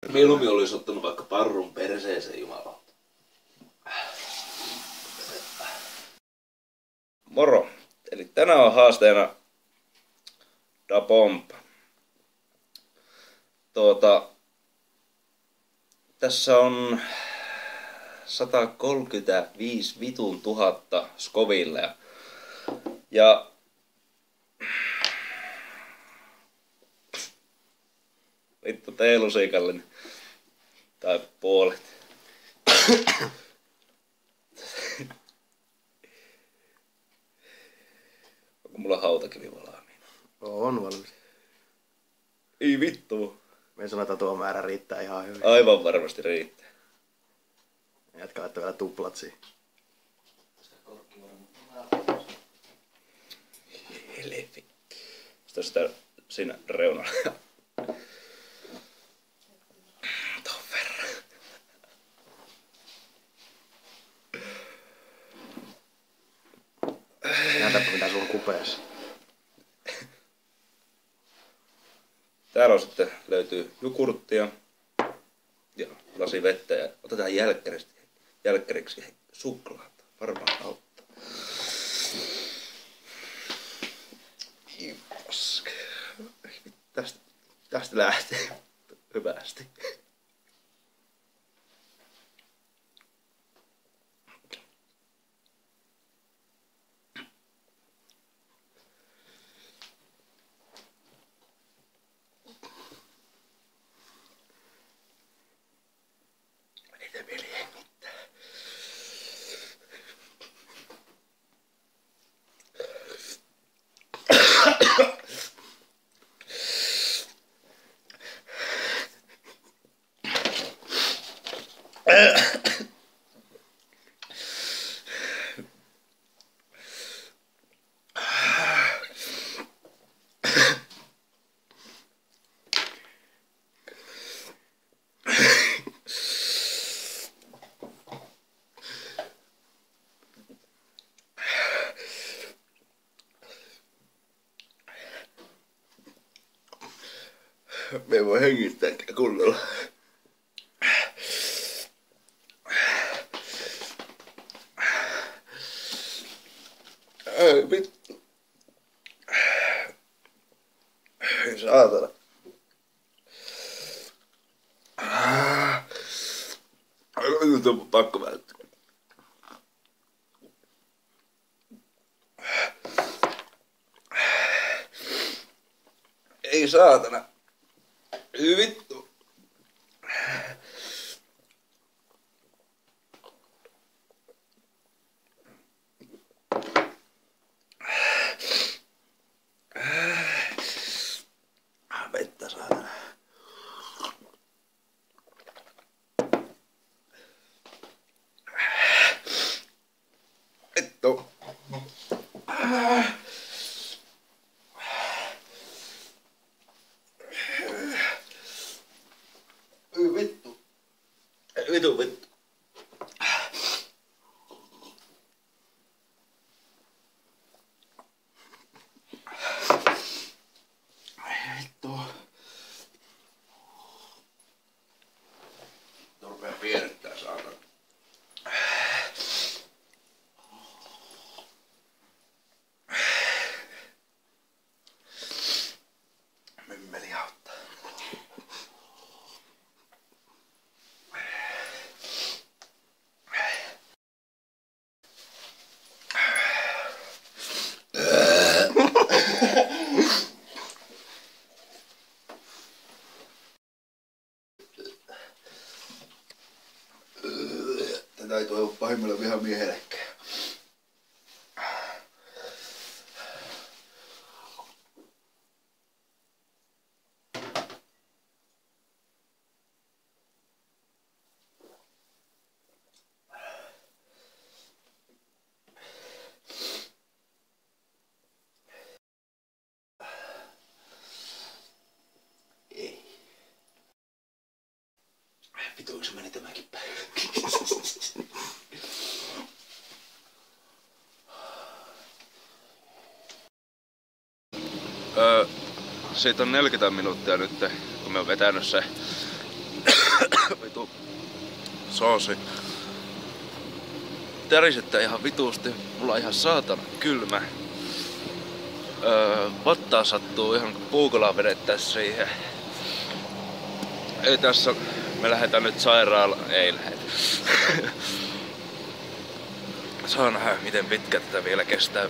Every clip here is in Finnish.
Mieluummin olisi ottanut vaikka parrun perseeseen, jumalauta. Moro! Eli tänään on haasteena Da Bomb. Tässä on 135 vitun tuhatta Scovillea. Ja vittu teelusiikallinen. Tai puolet. Onko mulla hautakivi valmiina? On valmis. Ei vittu. Me sanotaan, että tuo määrä riittää ihan hyvin. Aivan varmasti riittää. Jätkä laittaa vielä tuplat siihen. Helvetti. Sitten sitä siinä reunalla. Tuon verran. Näytäpä mitä sulla kupeessa. Täällä on sitten löytyy jukurttia ja lasi vettä ja otetaan jälkkäriksi suklaata. Varmaan auttaa. Paska. Tästä lähtee hyvästi. Niitä vielä hengittää. Me ei voi hengittää kunnolla. Ei vittu. Ei saatana. Nyt on pakko välttää. Ei saatana. Ei vittu. Vettä saatana. Vittu. Vittu. Vittu. Ai vittu. Rupea pienentää saatana. Mymmeli auttaa. Tätä ei toivo pahimmalle vihamiehellekään. Ei. Vituinko se meni tämäkin päivä? Siitä on 40 minuuttia nyt, kun me on vetänyt se vittu soosi. Tärisette ihan vituusti. Mulla on ihan saatana kylmä. Vattaa sattuu ihan kun puukolla vedettää siihen. Ei tässä, me lähdetään nyt sairaalaan. Ei lähdetä. Saa nähdä miten pitkä tätä vielä kestää.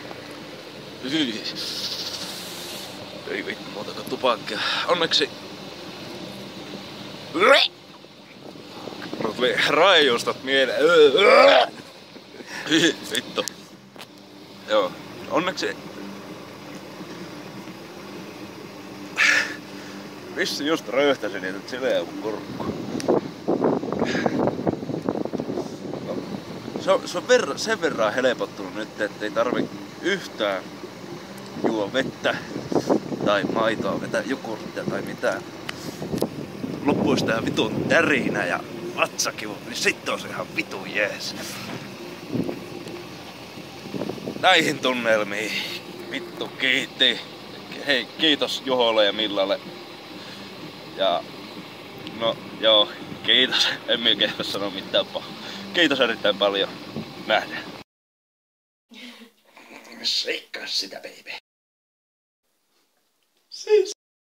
Ei vittu muuta kuin tupakkia. Onneksi... Mulla tuli raijuustot mieleen. Vittu. Joo. Onneksi... Vissi just röyhtäsi niitä silleen kuin kurkku. Se on sen verran helpottunut nyt, ettei tarvi yhtään juo vettä tai maitoa, vetää jogurttia tai mitään. Loppuisi tää vitun tärinä ja vatsakivu, niin sit on se ihan vitun jees. Näihin tunnelmiin. Vittu kiitti. Hei, kiitos Juholle ja Millalle. Ja no joo, kiitos. En minä kehtä sanoa mitään pahaa. Kiitos erittäin paljon. Nähdään. Seikkaa sitä, baby. Siis.